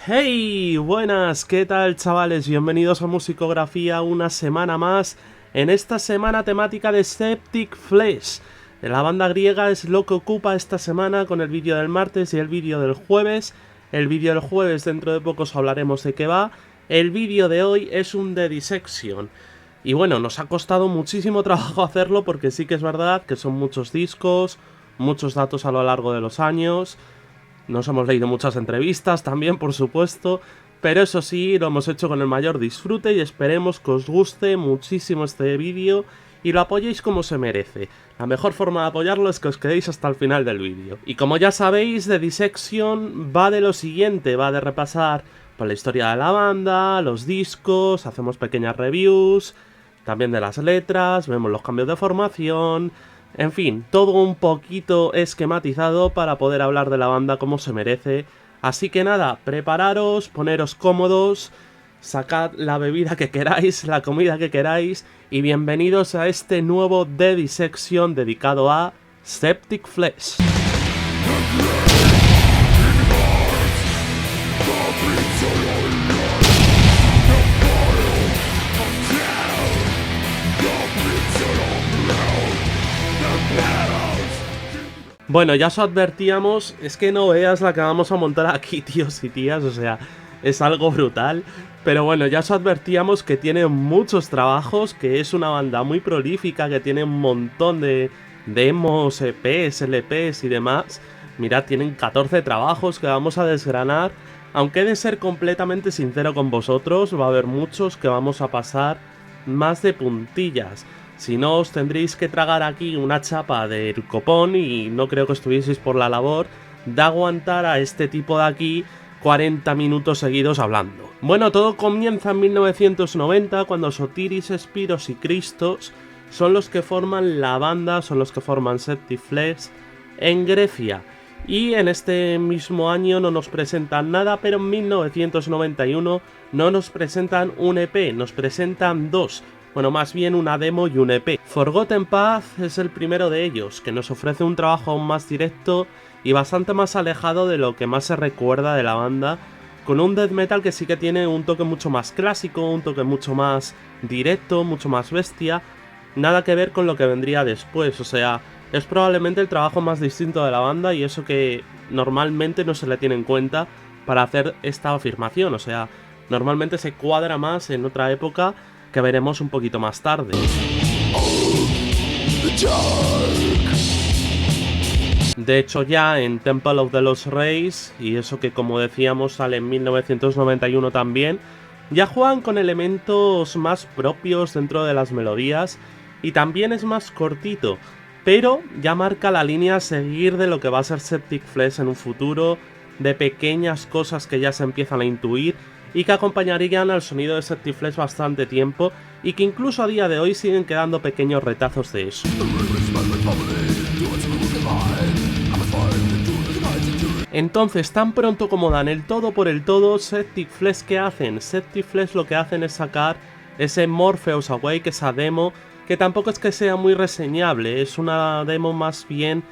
Hey, buenas, ¿qué tal chavales? Bienvenidos a Musicografía una semana más, en esta semana temática de Septic Flesh. La banda griega es lo que ocupa esta semana con el vídeo del martes y el vídeo del jueves. El vídeo del jueves dentro de poco os hablaremos de qué va. El vídeo de hoy es un The Dissection. Y bueno, nos ha costado muchísimo trabajo hacerlo porque sí que es verdad que son muchos discos, muchos datos a lo largo de los años. Nos hemos leído muchas entrevistas también, por supuesto, pero eso sí, lo hemos hecho con el mayor disfrute y esperemos que os guste muchísimo este vídeo y lo apoyéis como se merece. La mejor forma de apoyarlo es que os quedéis hasta el final del vídeo. Y como ya sabéis, The Dissection va de lo siguiente, va de repasar por la historia de la banda, los discos, hacemos pequeñas reviews, también de las letras, vemos los cambios de formación. En fin, todo un poquito esquematizado para poder hablar de la banda como se merece. Así que nada, prepararos, poneros cómodos, sacad la bebida que queráis, la comida que queráis y bienvenidos a este nuevo The Dissection dedicado a Septic Flesh. Bueno, ya os advertíamos, es que no veas la que vamos a montar aquí, tíos y tías, o sea, es algo brutal. Pero bueno, ya os advertíamos que tiene muchos trabajos, que es una banda muy prolífica, que tiene un montón de demos, EPs, LPs y demás. Mirad, tienen 14 trabajos que vamos a desgranar. Aunque he de ser completamente sincero con vosotros, va a haber muchos que vamos a pasar más de puntillas. Si no, os tendréis que tragar aquí una chapa del copón y no creo que estuvieseis por la labor de aguantar a este tipo de aquí 40 minutos seguidos hablando. Bueno, todo comienza en 1990 cuando Sotiris, Spiros y Christos son los que forman la banda, son los que forman Septic Flesh en Grecia. Y en este mismo año no nos presentan nada, pero en 1991 no nos presentan un EP, nos presentan dos. Bueno, más bien una demo y un EP. Forgotten Path es el primero de ellos, que nos ofrece un trabajo aún más directo y bastante más alejado de lo que más se recuerda de la banda, con un death metal que sí que tiene un toque mucho más clásico, un toque mucho más directo, mucho más bestia, nada que ver con lo que vendría después, o sea, es probablemente el trabajo más distinto de la banda y eso que normalmente no se le tiene en cuenta para hacer esta afirmación, o sea, normalmente se cuadra más en otra época que veremos un poquito más tarde. De hecho ya en Temple of the Lost Race, y eso que como decíamos sale en 1991 también, ya juegan con elementos más propios dentro de las melodías y también es más cortito, pero ya marca la línea a seguir de lo que va a ser Septic Flesh en un futuro, de pequeñas cosas que ya se empiezan a intuir y que acompañarían al sonido de Septic Flesh bastante tiempo y que incluso a día de hoy siguen quedando pequeños retazos de eso. Entonces, tan pronto como dan el todo por el todo, Septic Flesh, ¿qué hacen? Septic Flesh lo que hacen es sacar ese Morpheus Awake, esa demo, que tampoco es que sea muy reseñable, es una demo más bien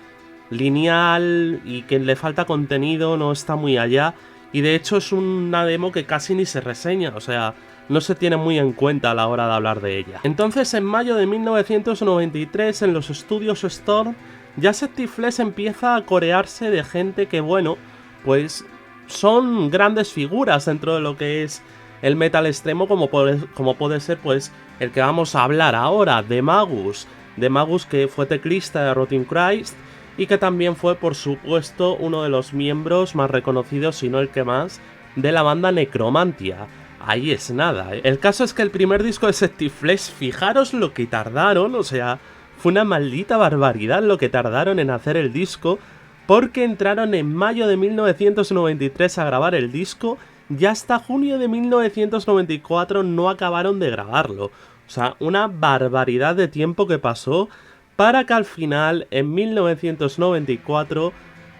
lineal y que le falta contenido, no está muy allá. Y de hecho es una demo que casi ni se reseña, o sea, no se tiene muy en cuenta a la hora de hablar de ella. Entonces en mayo de 1993 en los estudios Storm, ya Septic Flesh empieza a corearse de gente que bueno, pues son grandes figuras dentro de lo que es el metal extremo como puede ser pues el que vamos a hablar ahora, de Magus. De Magus, que fue teclista de Rotting Christ y que también fue, por supuesto, uno de los miembros más reconocidos, si no el que más, de la banda Necromantia. Ahí es nada, ¿eh? El caso es que el primer disco de Septic Flesh, fijaros lo que tardaron, o sea, fue una maldita barbaridad lo que tardaron en hacer el disco, porque entraron en mayo de 1993 a grabar el disco y hasta junio de 1994 no acabaron de grabarlo. O sea, una barbaridad de tiempo que pasó para que al final, en 1994,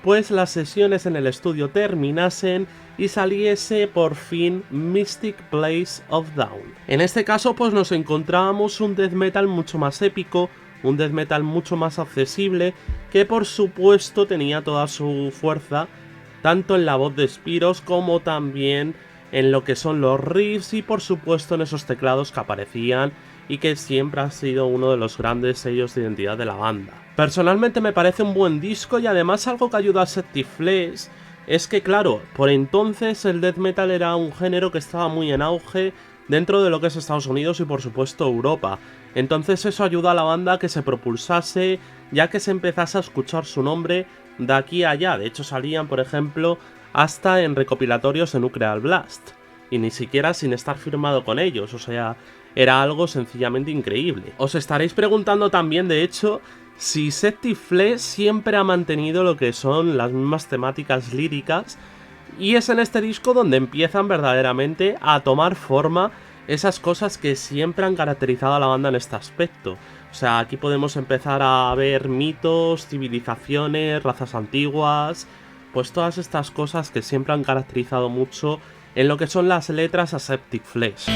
pues las sesiones en el estudio terminasen y saliese por fin Mystic Place of Dawn. En este caso pues nos encontrábamos un death metal mucho más épico, un death metal mucho más accesible, que por supuesto tenía toda su fuerza tanto en la voz de Spiros como también en lo que son los riffs y por supuesto en esos teclados que aparecían y que siempre ha sido uno de los grandes sellos de identidad de la banda. Personalmente me parece un buen disco y además algo que ayuda a Septic Flesh es que claro, por entonces el death metal era un género que estaba muy en auge dentro de lo que es Estados Unidos y por supuesto Europa. Entonces eso ayuda a la banda a que se propulsase, ya que se empezase a escuchar su nombre de aquí a allá. De hecho salían, por ejemplo, hasta en recopilatorios de Nuclear Blast, y ni siquiera sin estar firmado con ellos, o sea, era algo sencillamente increíble. Os estaréis preguntando también, de hecho, si Septic Flesh siempre ha mantenido lo que son las mismas temáticas líricas, y es en este disco donde empiezan verdaderamente a tomar forma esas cosas que siempre han caracterizado a la banda en este aspecto. O sea, aquí podemos empezar a ver mitos, civilizaciones, razas antiguas, pues todas estas cosas que siempre han caracterizado mucho en lo que son las letras a Septic Flesh.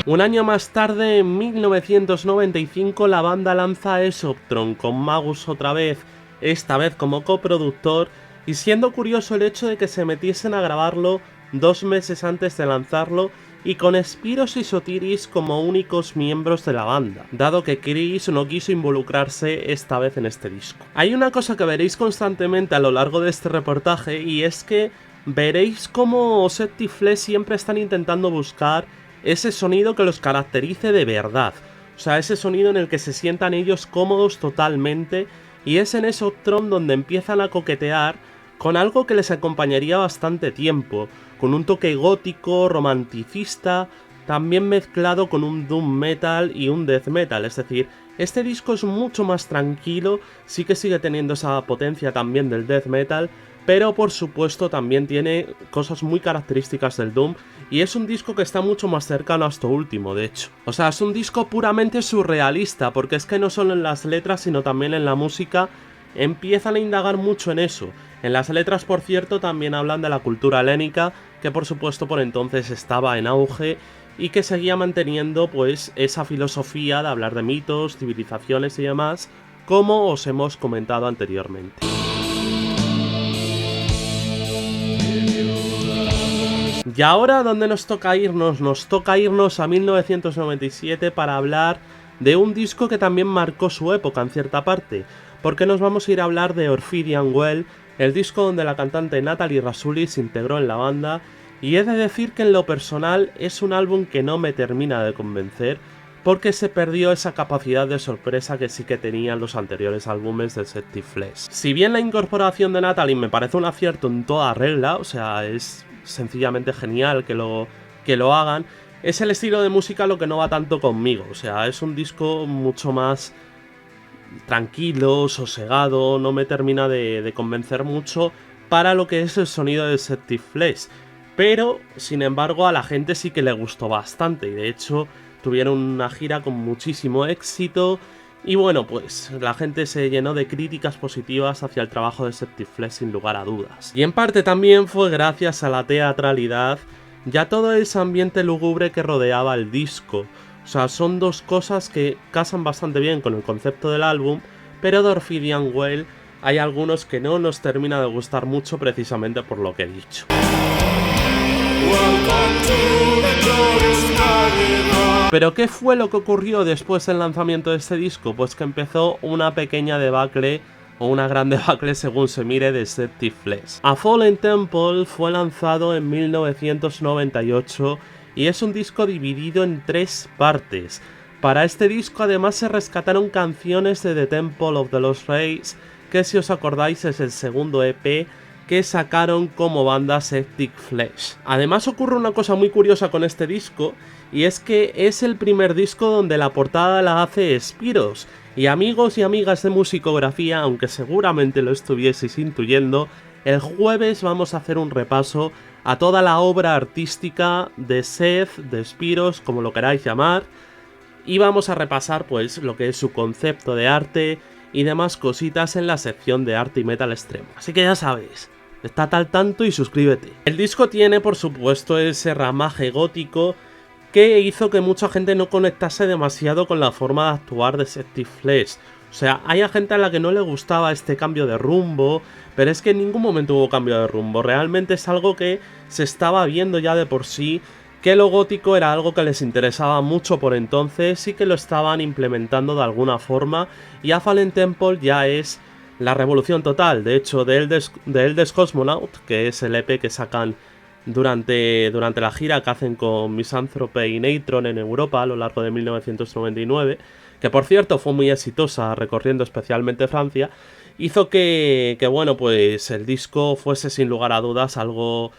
Un año más tarde, en 1995, la banda lanza Esoptron con Magus otra vez, esta vez como coproductor, y siendo curioso el hecho de que se metiesen a grabarlo 2 meses antes de lanzarlo y con Spiros y Sotiris como únicos miembros de la banda, dado que Chris no quiso involucrarse esta vez en este disco. Hay una cosa que veréis constantemente a lo largo de este reportaje y es que veréis cómo Septic Flesh siempre están intentando buscar ese sonido que los caracterice de verdad, o sea, ese sonido en el que se sientan ellos cómodos totalmente, y es en Esoptron donde empiezan a coquetear con algo que les acompañaría bastante tiempo, con un toque gótico, romanticista, también mezclado con un doom metal y un death metal, es decir, este disco es mucho más tranquilo, sí que sigue teniendo esa potencia también del death metal, pero por supuesto también tiene cosas muy características del doom, y es un disco que está mucho más cercano a esto último, de hecho. O sea, es un disco puramente surrealista, porque es que no solo en las letras, sino también en la música, empiezan a indagar mucho en eso. En las letras, por cierto, también hablan de la cultura helénica, que por supuesto por entonces estaba en auge, y que seguía manteniendo pues esa filosofía de hablar de mitos, civilizaciones y demás, como os hemos comentado anteriormente. Y ahora, ¿dónde nos toca irnos? Nos toca irnos a 1997 para hablar de un disco que también marcó su época en cierta parte, porque nos vamos a ir a hablar de Ophidian Well, el disco donde la cantante Natalie Rasoulis se integró en la banda, y he de decir que en lo personal es un álbum que no me termina de convencer, porque se perdió esa capacidad de sorpresa que sí que tenían los anteriores álbumes de Septic Flesh. Si bien la incorporación de Natalie me parece un acierto en toda regla, o sea, es sencillamente genial que lo hagan, es el estilo de música lo que no va tanto conmigo, o sea, es un disco mucho más tranquilo, sosegado, no me termina de convencer mucho para lo que es el sonido de Septic Flesh, pero sin embargo a la gente sí que le gustó bastante, y de hecho tuvieron una gira con muchísimo éxito, y bueno, pues la gente se llenó de críticas positivas hacia el trabajo de Septic Flesh sin lugar a dudas. Y en parte también fue gracias a la teatralidad y a todo ese ambiente lúgubre que rodeaba el disco. O sea, son dos cosas que casan bastante bien con el concepto del álbum, pero de Ophidian Well hay algunos que no nos termina de gustar mucho precisamente por lo que he dicho. ¿Pero qué fue lo que ocurrió después del lanzamiento de este disco? Pues que empezó una pequeña debacle, o una gran debacle según se mire, de Septic Flesh. A Fallen Temple fue lanzado en 1998 y es un disco dividido en 3 partes. Para este disco además se rescataron canciones de The Temple of the Lost Race, que si os acordáis es el segundo EP que sacaron como banda Septic Flesh. Además ocurre una cosa muy curiosa con este disco, y es que es el primer disco donde la portada la hace Spiros. Y amigos y amigas de musicografía, aunque seguramente lo estuvieseis intuyendo, el jueves vamos a hacer un repaso a toda la obra artística de Seth, de Spiros, como lo queráis llamar, y vamos a repasar pues lo que es su concepto de arte y demás cositas en la sección de arte y metal extremo. Así que ya sabéis, estate al tanto y suscríbete. El disco tiene por supuesto ese ramaje gótico que hizo que mucha gente no conectase demasiado con la forma de actuar de Septic Flesh. O sea, hay gente a la que no le gustaba este cambio de rumbo, pero es que en ningún momento hubo cambio de rumbo. Realmente es algo que se estaba viendo ya de por sí, que lo gótico era algo que les interesaba mucho por entonces y que lo estaban implementando de alguna forma, y A Fallen Temple ya es la revolución total. De hecho, de Eldest Cosmonaut, que es el EP que sacan durante la gira que hacen con Misanthrope y Neitron en Europa a lo largo de 1999, que por cierto fue muy exitosa recorriendo especialmente Francia, hizo que bueno, pues el disco fuese sin lugar a dudas algo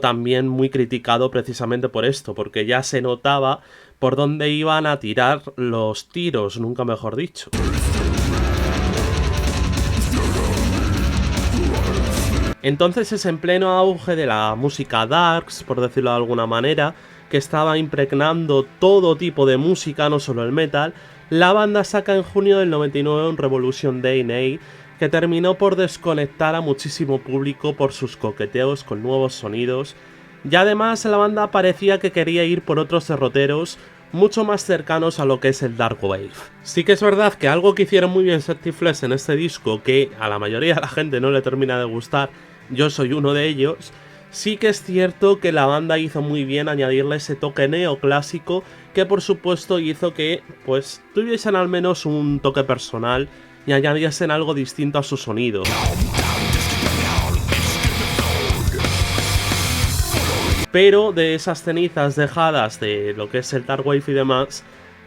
también muy criticado precisamente por esto, porque ya se notaba por dónde iban a tirar los tiros, nunca mejor dicho. Entonces es en pleno auge de la música darks, por decirlo de alguna manera, que estaba impregnando todo tipo de música, no solo el metal. La banda saca en junio del 99 un Revolution DNA que terminó por desconectar a muchísimo público por sus coqueteos con nuevos sonidos, y además la banda parecía que quería ir por otros derroteros mucho más cercanos a lo que es el Dark Wave. Sí que es verdad que algo que hicieron muy bien Septic Flesh en este disco, que a la mayoría de la gente no le termina de gustar, yo soy uno de ellos, sí que es cierto que la banda hizo muy bien añadirle ese toque neoclásico que por supuesto hizo que pues tuviesen al menos un toque personal y añadiesen algo distinto a su sonido. Pero de esas cenizas dejadas de lo que es el Dark Wave y demás,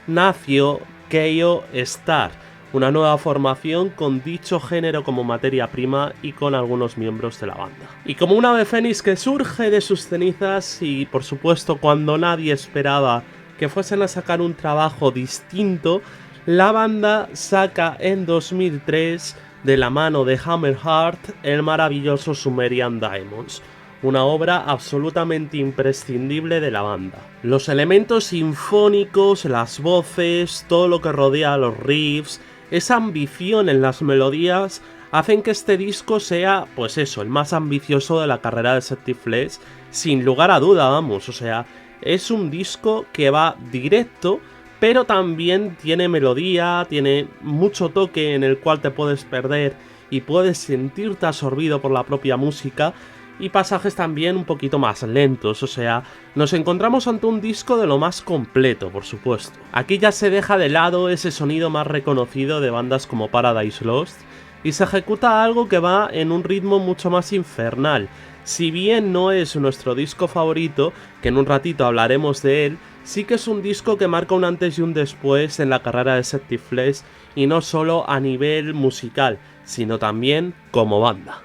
nació KO Star, una nueva formación con dicho género como materia prima y con algunos miembros de la banda. Y como un ave fénix que surge de sus cenizas y por supuesto cuando nadie esperaba que fuesen a sacar un trabajo distinto, la banda saca en 2003, de la mano de Hammerheart, el maravilloso Sumerian Diamonds, una obra absolutamente imprescindible de la banda. Los elementos sinfónicos, las voces, todo lo que rodea a los riffs, esa ambición en las melodías hacen que este disco sea, pues eso, el más ambicioso de la carrera de Septic Flesh, sin lugar a duda, vamos, o sea, es un disco que va directo, pero también tiene melodía, tiene mucho toque en el cual te puedes perder y puedes sentirte absorbido por la propia música, y pasajes también un poquito más lentos, o sea, nos encontramos ante un disco de lo más completo, por supuesto. Aquí ya se deja de lado ese sonido más reconocido de bandas como Paradise Lost y se ejecuta algo que va en un ritmo mucho más infernal. Si bien no es nuestro disco favorito, que en un ratito hablaremos de él, sí que es un disco que marca un antes y un después en la carrera de Septic Flesh, y no solo a nivel musical, sino también como banda.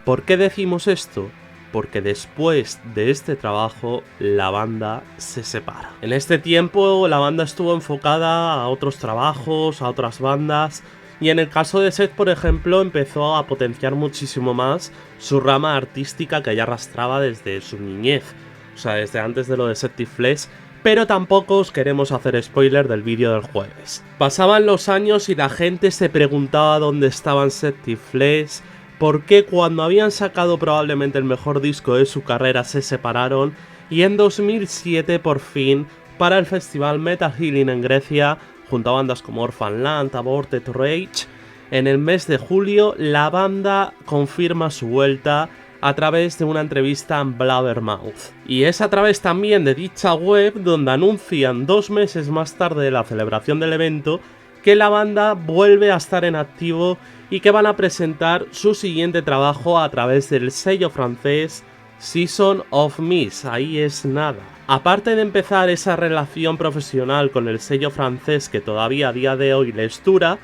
¿Por qué decimos esto? Porque después de este trabajo la banda se separa. En este tiempo la banda estuvo enfocada a otros trabajos, a otras bandas, y en el caso de Seth, por ejemplo, empezó a potenciar muchísimo más su rama artística que ya arrastraba desde su niñez, o sea, desde antes de lo de Septic Flesh, pero tampoco os queremos hacer spoiler del vídeo del jueves. Pasaban los años y la gente se preguntaba dónde estaban Septic Flesh, por qué cuando habían sacado probablemente el mejor disco de su carrera se separaron, y en 2007 por fin, para el festival Metal Healing en Grecia, junto a bandas como Orphan Land, Aborted Rage, en el mes de julio la banda confirma su vuelta a través de una entrevista en Blabbermouth. Y es a través también de dicha web donde anuncian 2 meses más tarde de la celebración del evento que la banda vuelve a estar en activo y que van a presentar su siguiente trabajo a través del sello francés Season of Mist. Ahí es nada. Aparte de empezar esa relación profesional con el sello francés que todavía a día de hoy les dura,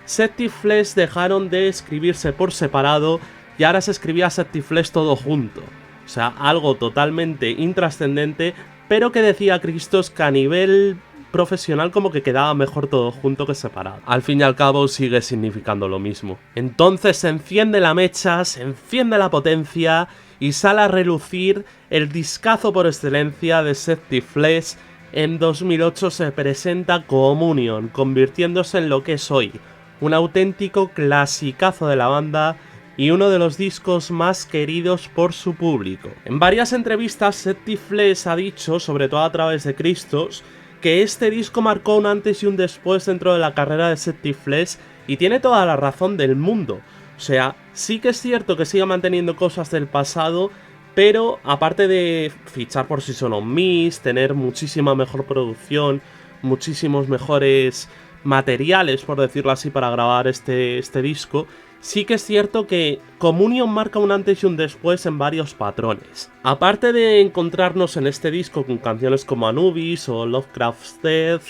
Septic Flesh dejaron de escribirse por separado y ahora se escribía Septic Flesh todo junto. O sea, algo totalmente intrascendente, pero que decía Christos que a nivel profesional como que quedaba mejor todo junto que separado. Al fin y al cabo sigue significando lo mismo. Entonces se enciende la mecha, se enciende la potencia y sale a relucir el discazo por excelencia de Septic Flesh. En 2008 se presenta Communion, convirtiéndose en lo que es hoy, un auténtico clasicazo de la banda y uno de los discos más queridos por su público. En varias entrevistas, Septic Flesh ha dicho, sobre todo a través de Christos, que este disco marcó un antes y un después dentro de la carrera de Septic Flesh, y tiene toda la razón del mundo. O sea, sí que es cierto que sigue manteniendo cosas del pasado, pero aparte de fichar por Season of Mist, tener muchísima mejor producción, muchísimos mejores materiales, por decirlo así, para grabar este disco, sí que es cierto que Communion marca un antes y un después en varios patrones. Aparte de encontrarnos en este disco con canciones como Anubis o Lovecraft's Death,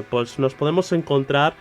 pues nos podemos encontrar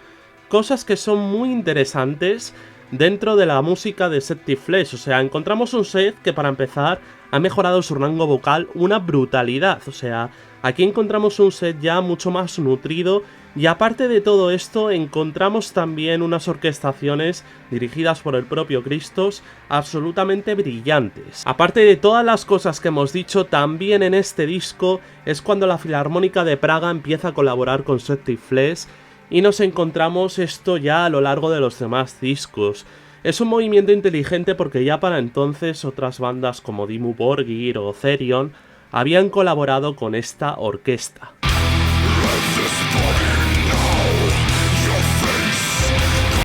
cosas que son muy interesantes dentro de la música de Septic Flesh. O sea, encontramos un Seth que, para empezar, ha mejorado su rango vocal una brutalidad. O sea, aquí encontramos un Seth ya mucho más nutrido, y aparte de todo esto encontramos también unas orquestaciones dirigidas por el propio Christos absolutamente brillantes. Aparte de todas las cosas que hemos dicho, también en este disco es cuando la Filarmónica de Praga empieza a colaborar con Septic Flesh, y nos encontramos esto ya a lo largo de los demás discos. Es un movimiento inteligente porque ya para entonces otras bandas como Dimmu Borgir o Therion habían colaborado con esta orquesta.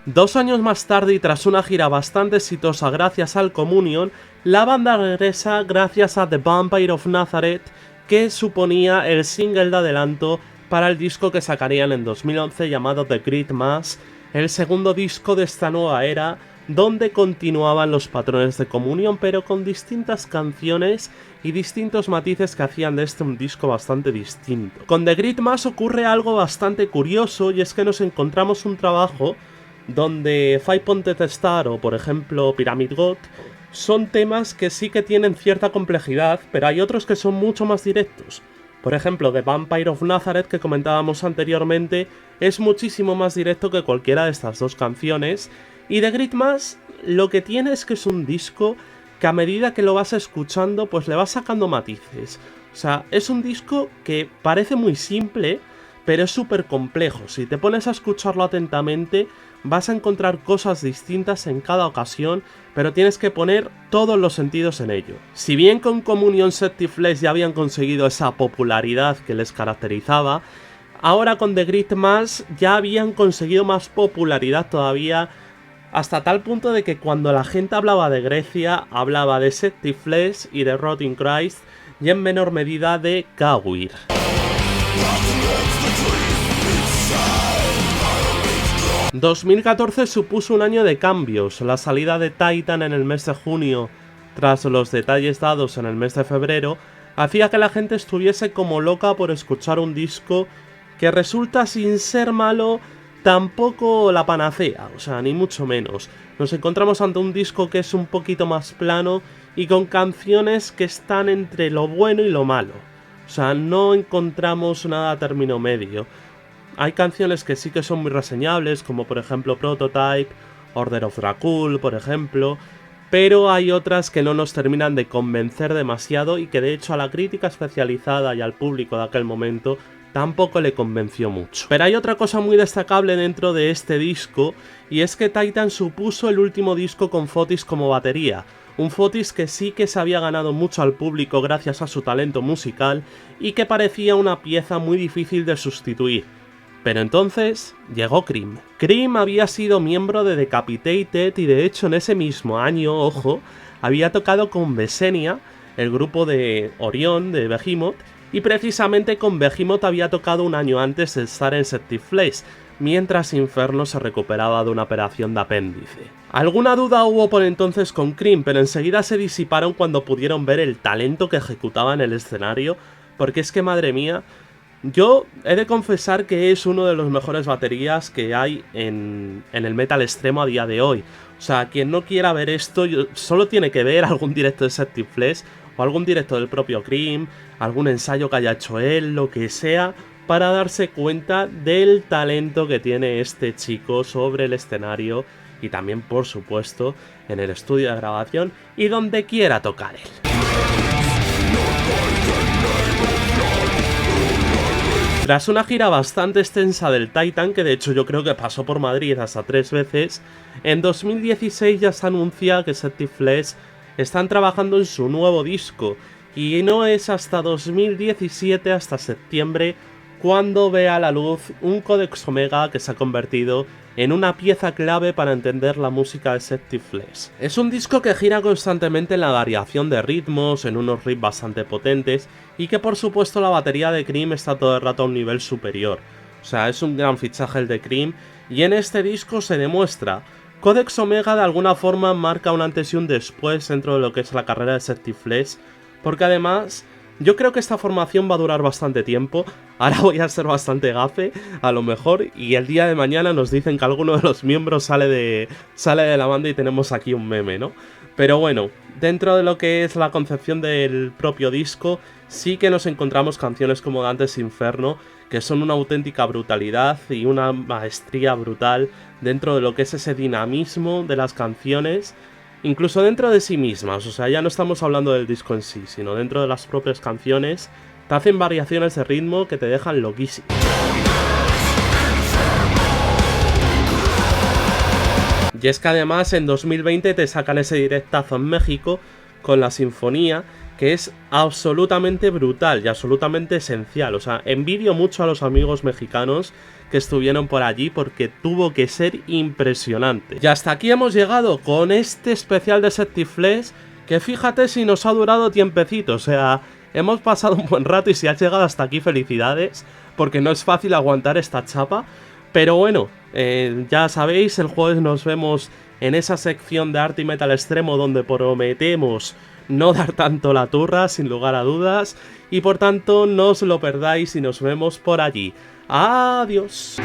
2 años más tarde, y tras una gira bastante exitosa gracias al Communion, la banda regresa gracias a The Vampire of Nazareth, que suponía el single de adelanto para el disco que sacarían en 2011 llamado The Great Mass, el segundo disco de esta nueva era, donde continuaban los patrones de Communion, pero con distintas canciones y distintos matices que hacían de este un disco bastante distinto. Con The Great Mass ocurre algo bastante curioso, y es que nos encontramos un trabajo donde Five Pointed Star o, por ejemplo, Pyramid God son temas que sí que tienen cierta complejidad, pero hay otros que son mucho más directos. Por ejemplo, The Vampire of Nazareth, que comentábamos anteriormente, es muchísimo más directo que cualquiera de estas dos canciones, y The Great Mass lo que tiene es que es un disco que a medida que lo vas escuchando, pues le vas sacando matices. O sea, es un disco que parece muy simple, pero es súper complejo. Si te pones a escucharlo atentamente, vas a encontrar cosas distintas en cada ocasión, pero tienes que poner todos los sentidos en ello. Si bien con Communion Septic Flesh ya habían conseguido esa popularidad que les caracterizaba, ahora con The Great Mass ya habían conseguido más popularidad todavía, hasta tal punto de que cuando la gente hablaba de Grecia, hablaba de Septic Flesh y de Rotting Christ, y en menor medida de Gawir. 2014 supuso un año de cambios. La salida de Titan en el mes de junio, tras los detalles dados en el mes de febrero, hacía que la gente estuviese como loca por escuchar un disco que resulta, sin ser malo, tampoco la panacea, o sea, ni mucho menos. Nos encontramos ante un disco que es un poquito más plano y con canciones que están entre lo bueno y lo malo. O sea, no encontramos nada a término medio. Hay canciones que sí que son muy reseñables, como por ejemplo Prototype, Order of Dracul, por ejemplo, pero hay otras que no nos terminan de convencer demasiado y que de hecho a la crítica especializada y al público de aquel momento tampoco le convenció mucho. Pero hay otra cosa muy destacable dentro de este disco, y es que Titan supuso el último disco con Fotis como batería. Un Fotis que sí que se había ganado mucho al público gracias a su talento musical y que parecía una pieza muy difícil de sustituir. Pero entonces llegó Cream. Cream había sido miembro de Decapitated y de hecho en ese mismo año, ojo, había tocado con Besenia, el grupo de Orion de Behemoth, y precisamente con Behemoth había tocado un año antes de estar en Septic Flesh, mientras Inferno se recuperaba de una operación de apéndice. Alguna duda hubo por entonces con Cream, pero enseguida se disiparon cuando pudieron ver el talento que ejecutaba en el escenario, porque es que, madre mía, yo he de confesar que es uno de los mejores baterías que hay en el metal extremo a día de hoy. O sea, quien no quiera ver esto, solo tiene que ver algún directo de Septic Flesh o algún directo del propio Cream, algún ensayo que haya hecho él, lo que sea, para darse cuenta del talento que tiene este chico sobre el escenario y también, por supuesto, en el estudio de grabación y donde quiera tocar él. Tras una gira bastante extensa del Titan, que de hecho yo creo que pasó por Madrid hasta 3 veces, en 2016 ya se anuncia que Septic Flesh están trabajando en su nuevo disco, y no es hasta 2017, hasta septiembre, cuando ve a la luz un Codex Omega que se ha convertido en una pieza clave para entender la música de Septic Flesh. Es un disco que gira constantemente en la variación de ritmos, en unos riffs bastante potentes, y que por supuesto la batería de Cream está todo el rato a un nivel superior. O sea, es un gran fichaje el de Cream, y en este disco se demuestra. Codex Omega de alguna forma marca un antes y un después dentro de lo que es la carrera de Septic Flesh, porque además yo creo que esta formación va a durar bastante tiempo. Ahora voy a ser bastante gafe, a lo mejor, y el día de mañana nos dicen que alguno de los miembros sale de la banda y tenemos aquí un meme, ¿no? Pero bueno, dentro de lo que es la concepción del propio disco, sí que nos encontramos canciones como Dante's Inferno, que son una auténtica brutalidad y una maestría brutal dentro de lo que es ese dinamismo de las canciones, incluso dentro de sí mismas. O sea, ya no estamos hablando del disco en sí, sino dentro de las propias canciones, te hacen variaciones de ritmo que te dejan loquísimo. Y es que además en 2020 te sacan ese directazo en México con la sinfonía, que es absolutamente brutal y absolutamente esencial. O sea, envidio mucho a los amigos mexicanos que estuvieron por allí porque tuvo que ser impresionante. Y hasta aquí hemos llegado con este especial de Septic Flesh, que fíjate si nos ha durado tiempecito. O sea, hemos pasado un buen rato y si has llegado hasta aquí, felicidades, porque no es fácil aguantar esta chapa. Pero bueno, ya sabéis, el jueves nos vemos en esa sección de arte y metal extremo donde prometemos no dar tanto la turra, sin lugar a dudas, y por tanto no os lo perdáis y nos vemos por allí. ¡Adiós!